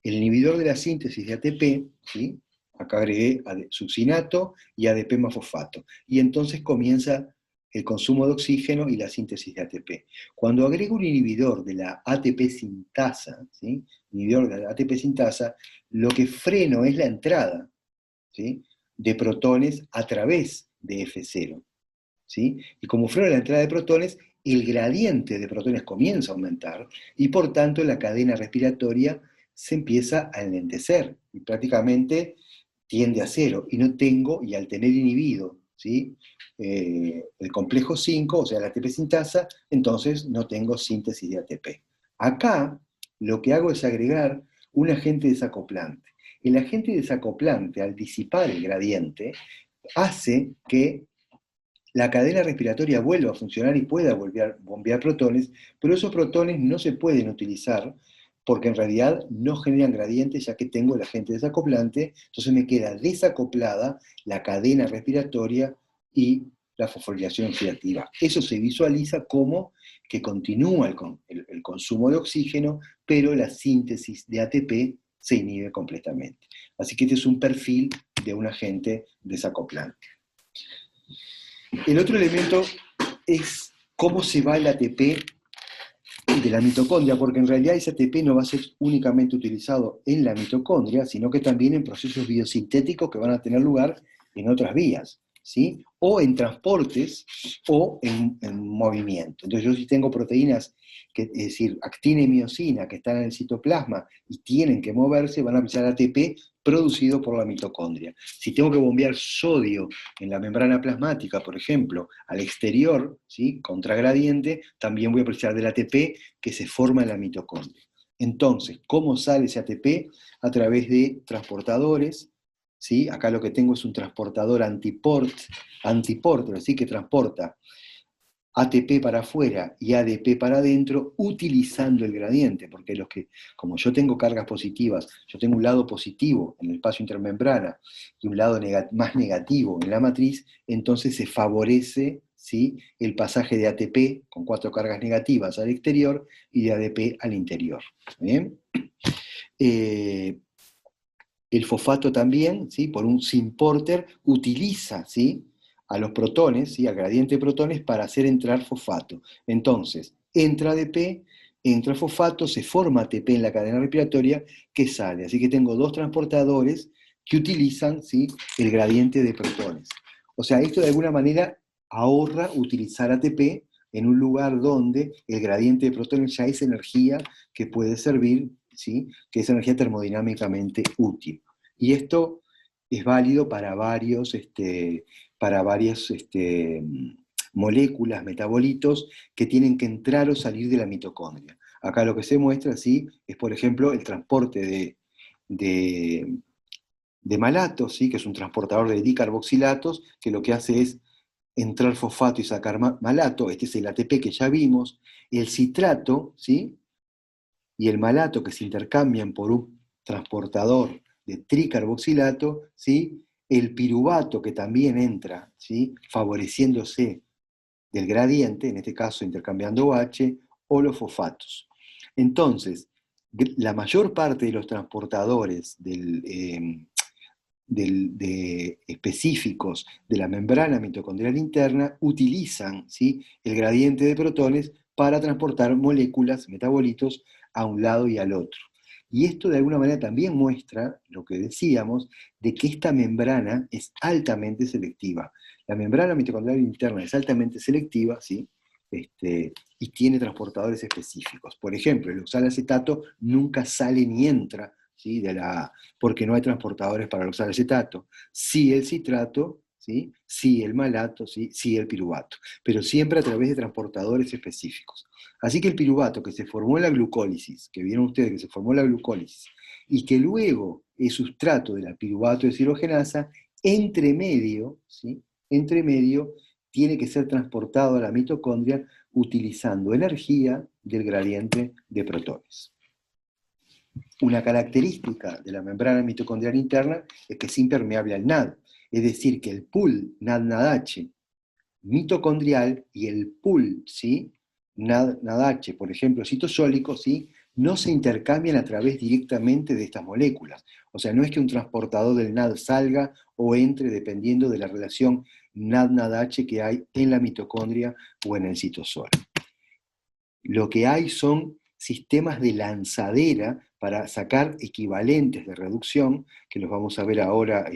El inhibidor de la síntesis de ATP, ¿sí? Acá agregué succinato y ADP más fosfato. Y entonces comienza el consumo de oxígeno y la síntesis de ATP. Cuando agrego un inhibidor de la ATP sintasa, ¿sí? Inhibidor de la ATP sintasa, lo que freno es la entrada, ¿sí? De protones a través de F0. ¿Sí? Y como freno la entrada de protones, el gradiente de protones comienza a aumentar, y por tanto la cadena respiratoria se empieza a enlentecer y prácticamente tiende a cero, y no tengo, y al tener inhibido, ¿sí? El complejo 5, o sea la ATP sintasa, entonces no tengo síntesis de ATP. Acá lo que hago es agregar un agente desacoplante. El agente desacoplante, al disipar el gradiente, hace que la cadena respiratoria vuelva a funcionar y pueda bombear protones, pero esos protones no se pueden utilizar porque en realidad no generan gradientes, ya que tengo el agente desacoplante, entonces me queda desacoplada la cadena respiratoria y la fosforilación oxidativa. Eso se visualiza como que continúa el consumo de oxígeno, pero la síntesis de ATP se inhibe completamente. Así que este es un perfil de un agente desacoplante. El otro elemento es cómo se va el ATP de la mitocondria, porque en realidad ese ATP no va a ser únicamente utilizado en la mitocondria, sino que también en procesos biosintéticos que van a tener lugar en otras vías, ¿sí? o en transportes o en movimiento. Entonces yo si tengo proteínas, es decir, actina y miosina, que están en el citoplasma y tienen que moverse, van a precisar ATP producido por la mitocondria. Si tengo que bombear sodio en la membrana plasmática, por ejemplo, al exterior, ¿sí?, contragradiente, también voy a precisar del ATP que se forma en la mitocondria. Entonces, ¿cómo sale ese ATP? A través de transportadores, ¿sí? Acá lo que tengo es un transportador antiporter, así que transporta ATP para afuera y ADP para adentro utilizando el gradiente, porque como yo tengo cargas positivas, yo tengo un lado positivo en el espacio intermembrana y un lado más negativo en la matriz, entonces se favorece, ¿sí?, el pasaje de ATP con 4 cargas negativas al exterior y de ADP al interior. ¿Bien? El fosfato también, ¿sí?, por un spin porter, utiliza, ¿sí?, a los protones, ¿sí?, al gradiente de protones para hacer entrar fosfato. Entonces, entra ADP, entra fosfato, se forma ATP en la cadena respiratoria que sale. Así que tengo dos transportadores que utilizan, ¿sí?, el gradiente de protones. O sea, esto de alguna manera ahorra utilizar ATP en un lugar donde el gradiente de protones ya es energía que puede servir, ¿sí?, que es energía termodinámicamente útil. Y esto es válido para varias moléculas, metabolitos, que tienen que entrar o salir de la mitocondria. Acá lo que se muestra, ¿sí?, es, por ejemplo, el transporte de malatos, ¿sí?, que es un transportador de dicarboxilatos, que lo que hace es entrar fosfato y sacar malato. Este es el ATP que ya vimos. El citrato, ¿sí?, y el malato, que se intercambian por un transportador de tricarboxilato, ¿sí?, el piruvato, que también entra, ¿sí?, favoreciéndose del gradiente, en este caso intercambiando OH, o los fosfatos. Entonces, la mayor parte de los transportadores específicos de la membrana mitocondrial interna utilizan, ¿sí?, el gradiente de protones para transportar moléculas, metabolitos, a un lado y al otro. Y esto de alguna manera también muestra lo que decíamos, de que esta membrana es altamente selectiva. La membrana mitocondrial interna es altamente selectiva, ¿sí?, y tiene transportadores específicos. Por ejemplo, el oxalacetato nunca sale ni entra, ¿sí?, porque no hay transportadores para el oxalacetato. Sí el citrato, ¿sí?, sí el malato, ¿sí?, sí el piruvato, pero siempre a través de transportadores específicos. Así que el piruvato que se formó en la glucólisis, que vieron ustedes que se formó en la glucólisis, y que luego es sustrato de la piruvato deshidrogenasa, entre medio, ¿sí?, entre medio, tiene que ser transportado a la mitocondria utilizando energía del gradiente de protones. Una característica de la membrana mitocondrial interna es que es impermeable al NAD, es decir, que el pool NAD-NADH mitocondrial y el pool, ¿sí?, NADH, por ejemplo, citosólico, ¿sí?, no se intercambian a través directamente de estas moléculas. O sea, no es que un transportador del NAD salga o entre dependiendo de la relación NAD-NADH que hay en la mitocondria o en el citosol. Lo que hay son sistemas de lanzadera para sacar equivalentes de reducción, que los vamos a ver ahora,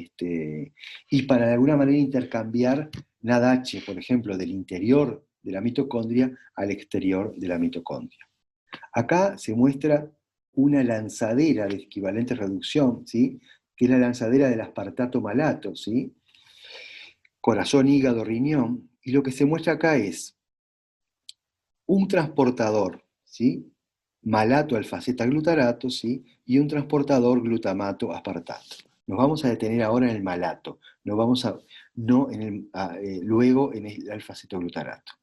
y para de alguna manera intercambiar NADH, por ejemplo, del interior de la mitocondria al exterior de la mitocondria. Acá se muestra una lanzadera de equivalentes de reducción, ¿sí?, que es la lanzadera del aspartato malato, ¿sí?, corazón, hígado, riñón, y lo que se muestra acá es un transportador, ¿sí?, malato alfaceta glutarato, ¿sí?, y un transportador glutamato aspartato. Nos vamos a detener ahora en el malato, luego en el alfacetoglutarato.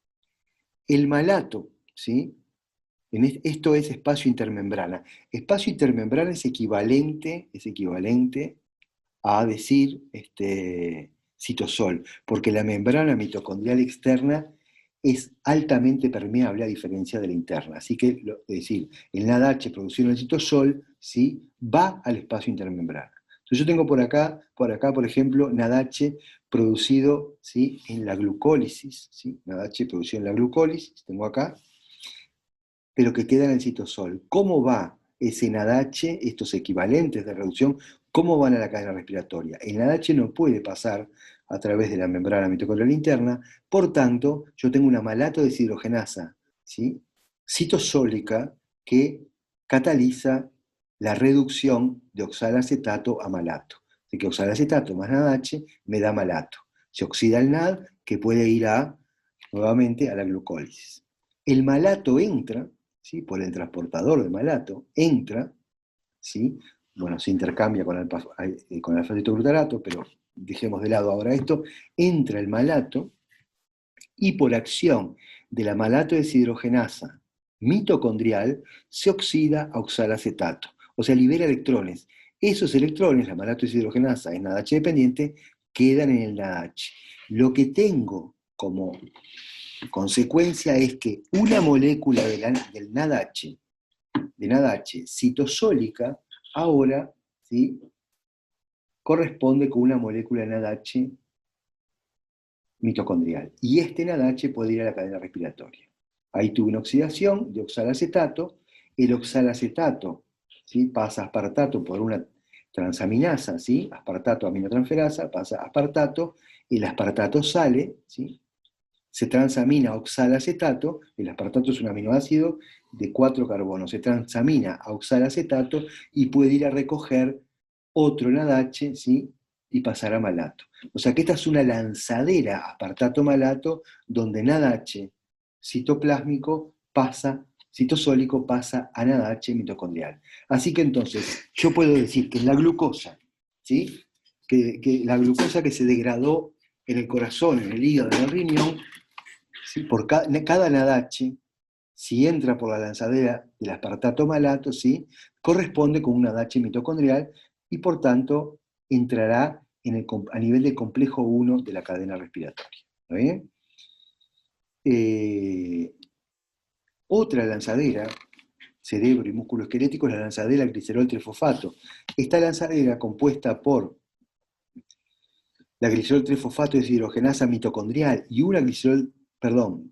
El malato, ¿sí?, esto es espacio intermembrana. Espacio intermembrana es equivalente a decir citosol, porque la membrana mitocondrial externa es altamente permeable a diferencia de la interna. Así que, es decir, el NADH producido en el citosol, ¿sí?, va al espacio intermembrana. Entonces yo tengo por acá, por ejemplo, NADH producido, ¿sí?, en la glucólisis, ¿sí?, NADH producido en la glucólisis, tengo acá, pero que queda en el citosol. ¿Cómo va ese NADH, estos equivalentes de reducción, ¿cómo van a la cadena respiratoria? El NADH no puede pasar a través de la membrana mitocondrial interna, por tanto, yo tengo una malato deshidrogenasa, ¿sí? Citosólica que cataliza la reducción de oxalacetato a malato. Así que oxalacetato más NADH me da malato. Se oxida el NAD, que puede ir nuevamente a la glucólisis. El malato entra, ¿sí? Por el transportador de malato, entra, ¿sí? Bueno, se intercambia con el alfa-cetoglutarato, pero dejemos de lado ahora esto, entra el malato y por acción de la malato deshidrogenasa mitocondrial se oxida a oxalacetato, o sea, libera electrones. Esos electrones, la malato deshidrogenasa es NADH dependiente, quedan en el NADH. Lo que tengo como consecuencia es que una molécula del NADH, de NADH citosólica, ahora, ¿sí?, corresponde con una molécula de NADH mitocondrial. Y este NADH puede ir a la cadena respiratoria. Ahí tuve una oxidación de oxalacetato. El oxalacetato, ¿sí?, pasa a aspartato por una transaminasa, ¿sí?, aspartato aminotransferasa, pasa a aspartato, el aspartato sale, ¿sí?, se transamina a oxalacetato, el aspartato es un aminoácido de 4 carbonos, se transamina a oxalacetato y puede ir a recoger otro NADH, ¿sí?, y pasar a malato. O sea que esta es una lanzadera aspartato-malato donde NADH citoplásmico pasa, citosólico pasa a NADH mitocondrial. Así que entonces yo puedo decir que la glucosa, ¿sí?, que la glucosa que se degradó en el corazón, en el hígado, en el riñón, ¿sí?, por cada NADH, si entra por la lanzadera del aspartato malato, ¿sí?, corresponde con un NADH mitocondrial y por tanto entrará a nivel del complejo 1 de la cadena respiratoria. ¿Está bien? Otra lanzadera, cerebro y músculo esquelético, es la lanzadera glicerol trifosfato. Esta lanzadera, compuesta por la glicerol trifosfato deshidrogenasa mitocondrial y una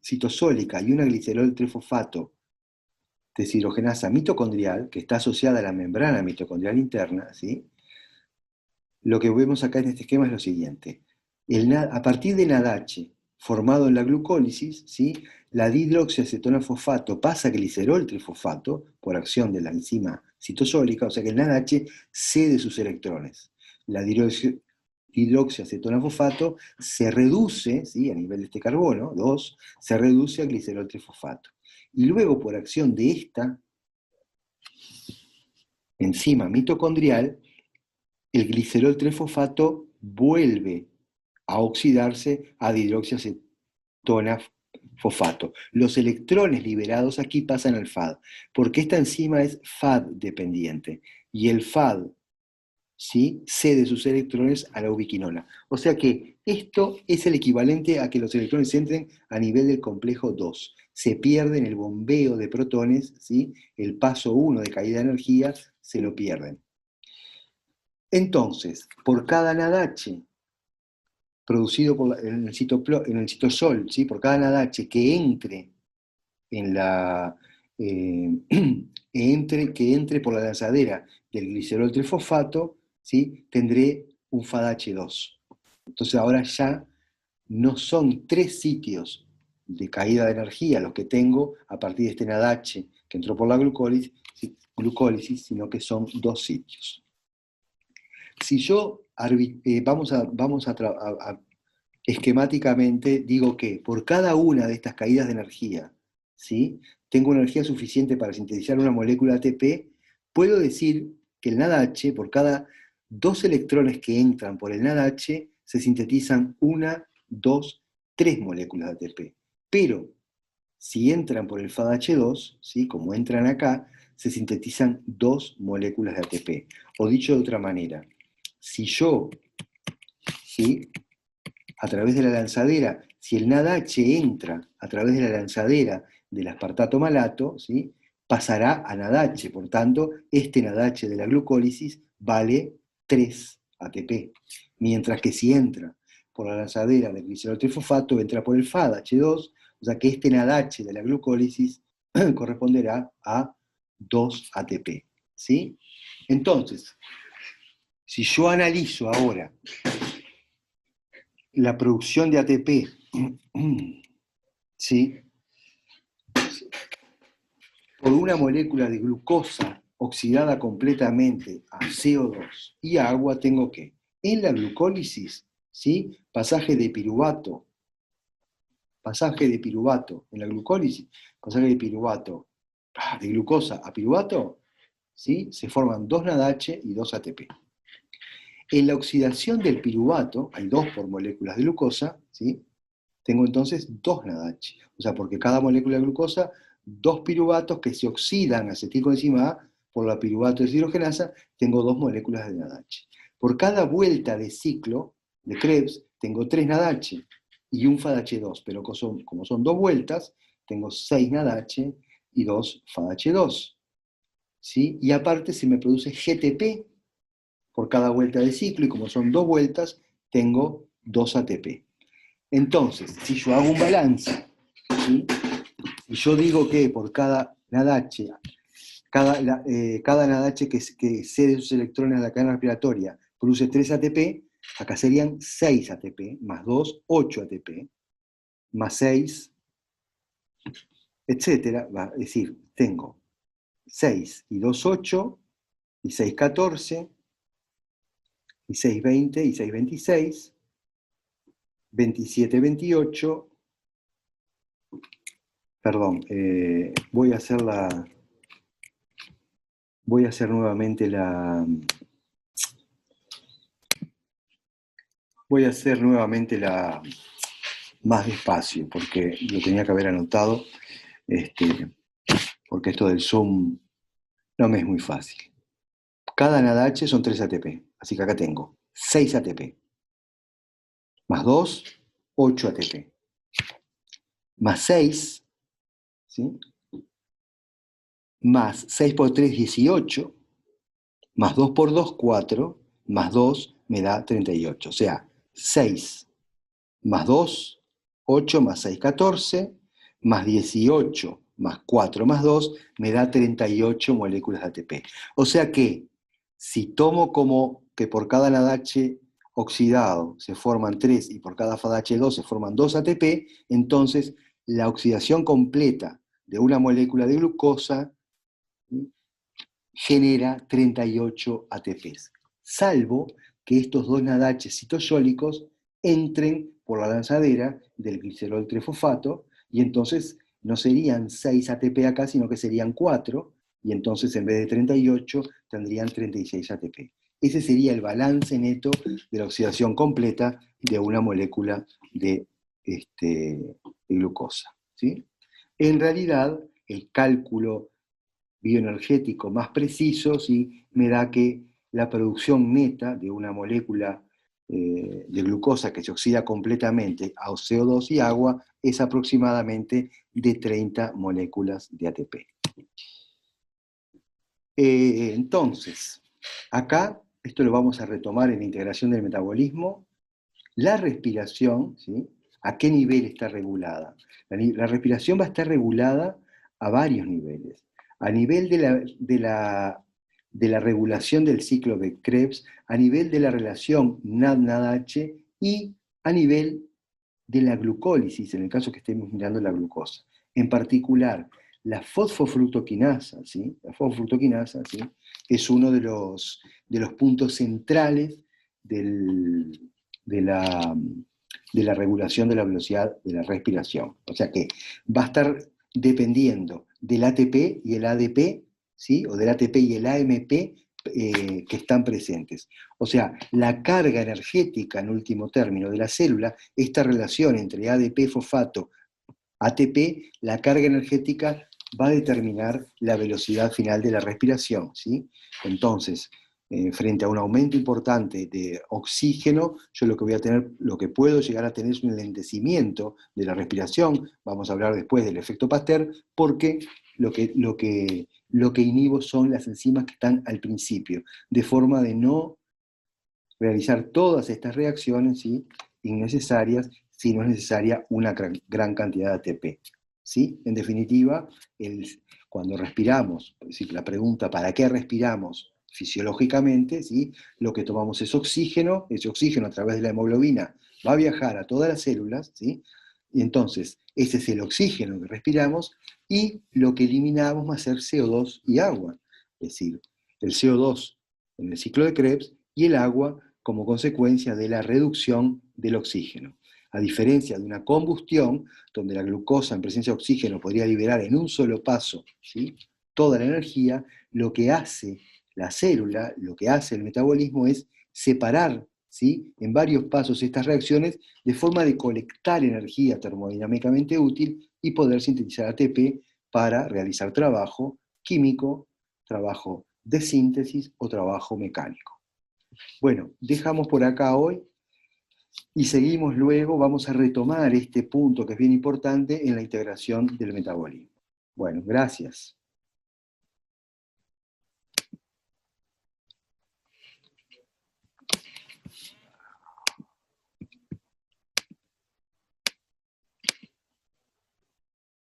citosólica y una glicerol trifosfato deshidrogenasa mitocondrial, que está asociada a la membrana mitocondrial interna, ¿sí?, lo que vemos acá en este esquema es lo siguiente. A partir de NADH formado en la glucólisis, ¿sí?, la dihidroxiacetona fosfato pasa a glicerol trifosfato por acción de la enzima citosólica, o sea que el NADH cede sus electrones. La dihidroxiacetona fosfato se reduce, ¿sí?, a nivel de este carbono, 2, se reduce a glicerol trifosfato. Y luego, por acción de esta enzima mitocondrial, el glicerol trifosfato vuelve a oxidarse a dihidroxiacetona fosfato. Los electrones liberados aquí pasan al FAD, porque esta enzima es FAD dependiente, y el FAD, ¿sí?, cede sus electrones a la ubiquinona. O sea que esto es el equivalente a que los electrones entren a nivel del complejo 2. Se pierden el bombeo de protones, ¿sí?, el paso 1 de caída de energía, se lo pierden. Entonces, por cada NADH producido en el citosol, ¿sí?, por cada NADH que entre en la que entre por la lanzadera del glicerol trifosfato, ¿sí?, tendré un FADH2. Entonces ahora ya no son 3 sitios de caída de energía los que tengo a partir de este NADH que entró por la glucólisis, sino que son 2 sitios. Si yo, esquemáticamente, digo que por cada una de estas caídas de energía, ¿sí?, tengo energía suficiente para sintetizar una molécula ATP, puedo decir que el NADH, por cada 2 electrones que entran por el NADH, se sintetizan 1, 2, 3 moléculas de ATP. Pero, si entran por el FADH2, ¿sí?, como entran acá, se sintetizan 2 moléculas de ATP. O dicho de otra manera, si yo, ¿sí?, a través de la lanzadera, si el NADH entra a través de la lanzadera del aspartato malato, ¿sí?, pasará a NADH. Por tanto, este NADH de la glucólisis vale 3 ATP. Mientras que si entra por la lanzadera del glicerol trifosfato, entra por el FADH2, o sea que este NADH de la glucólisis corresponderá a 2 ATP. ¿sí? Entonces, si yo analizo ahora la producción de ATP, ¿sí? Por una molécula de glucosa oxidada completamente a CO2 y agua, tengo que, en la glucólisis, ¿sí? Pasaje de piruvato, en la glucólisis, pasaje de piruvato, de glucosa a piruvato, ¿sí? Se forman 2 NADH y 2 ATP. En la oxidación del piruvato, hay 2 por moléculas de glucosa, ¿sí? Tengo entonces 2 NADH. O sea, porque cada molécula de glucosa, 2 piruvatos que se oxidan a acetilcoenzima A por la piruvato deshidrogenasa, tengo 2 moléculas de NADH. Por cada vuelta de ciclo de Krebs, tengo 3 NADH y un FADH2, pero como son 2 vueltas, tengo 6 NADH y 2 FADH2. ¿Sí? Y aparte se me produce GTP por cada vuelta de ciclo, y como son 2 vueltas, tengo 2 ATP. Entonces, si yo hago un balance, ¿sí? Y yo digo que por cada NADH, cada NADH que cede sus electrones a la cadena respiratoria produce 3 ATP, acá serían 6 ATP, más 2, 8 ATP, más 6, etcétera. Es decir, tengo 6 y 2, 8, y 6, 14, y 6, 20, y 6, 26, 27, 28, perdón, voy a hacer nuevamente más despacio, porque lo tenía que haber anotado, porque esto del Zoom no me es muy fácil. Cada NADH son 3 ATP, así que acá tengo 6 ATP, más 2, 8 ATP, más 6, ¿sí? Más 6 por 3, 18, más 2 por 2, 4, más 2 me da 38. O sea, 6 más 2, 8 más 6, 14, más 18 más 4 más 2 me da 38 moléculas de ATP. O sea que si tomo como que por cada NADH oxidado se forman 3 y por cada FADH2 se forman 2 ATP, entonces la oxidación completa de una molécula de glucosa genera 38 ATPs, salvo que estos 2 NADH citosólicos entren por la lanzadera del glicerol trifosfato, y entonces no serían 6 ATP acá, sino que serían 4, y entonces en vez de 38 tendrían 36 ATP. Ese sería el balance neto de la oxidación completa de una molécula de glucosa, ¿sí? En realidad, el cálculo bioenergético más preciso, ¿sí? Me da que la producción neta de una molécula de glucosa que se oxida completamente a CO2 y agua es aproximadamente de 30 moléculas de ATP. Entonces, acá, esto lo vamos a retomar en la integración del metabolismo, la respiración, ¿sí? ¿A qué nivel está regulada? La respiración va a estar regulada a varios niveles. A nivel de la regulación del ciclo de Krebs, a nivel de la relación NAD-NADH y a nivel de la glucólisis, en el caso que estemos mirando la glucosa. En particular, la fosfofructoquinasa, ¿sí? La fosfofructoquinasa, ¿sí? Es uno de los puntos centrales de la regulación de la velocidad de la respiración. O sea que va a estar dependiendo del ATP y el ADP, ¿sí? O del ATP y el AMP que están presentes. O sea, la carga energética, en último término, de la célula, esta relación entre ADP, fosfato, ATP, la carga energética va a determinar la velocidad final de la respiración, ¿sí? Entonces, frente a un aumento importante de oxígeno, yo lo que puedo llegar a tener es un enlentecimiento de la respiración. Vamos a hablar después del efecto Pasteur, porque lo que inhibo son las enzimas que están al principio, de forma de no realizar todas estas reacciones, ¿sí? Innecesarias, si no es necesaria una gran cantidad de ATP, ¿sí? En definitiva, Cuando respiramos, es decir, la pregunta ¿para qué respiramos? Fisiológicamente, ¿sí? Lo que tomamos es oxígeno, ese oxígeno a través de la hemoglobina va a viajar a todas las células, ¿sí? Y entonces ese es el oxígeno que respiramos, y lo que eliminamos va a ser CO2 y agua, es decir, el CO2 en el ciclo de Krebs y el agua como consecuencia de la reducción del oxígeno. A diferencia de una combustión, donde la glucosa en presencia de oxígeno podría liberar en un solo paso, ¿sí?, toda la energía, lo que hace la célula, lo que hace el metabolismo es separar, ¿sí?, en varios pasos estas reacciones de forma de colectar energía termodinámicamente útil y poder sintetizar ATP para realizar trabajo químico, trabajo de síntesis o trabajo mecánico. Bueno, dejamos por acá hoy y seguimos luego, vamos a retomar este punto que es bien importante en la integración del metabolismo. Bueno, gracias.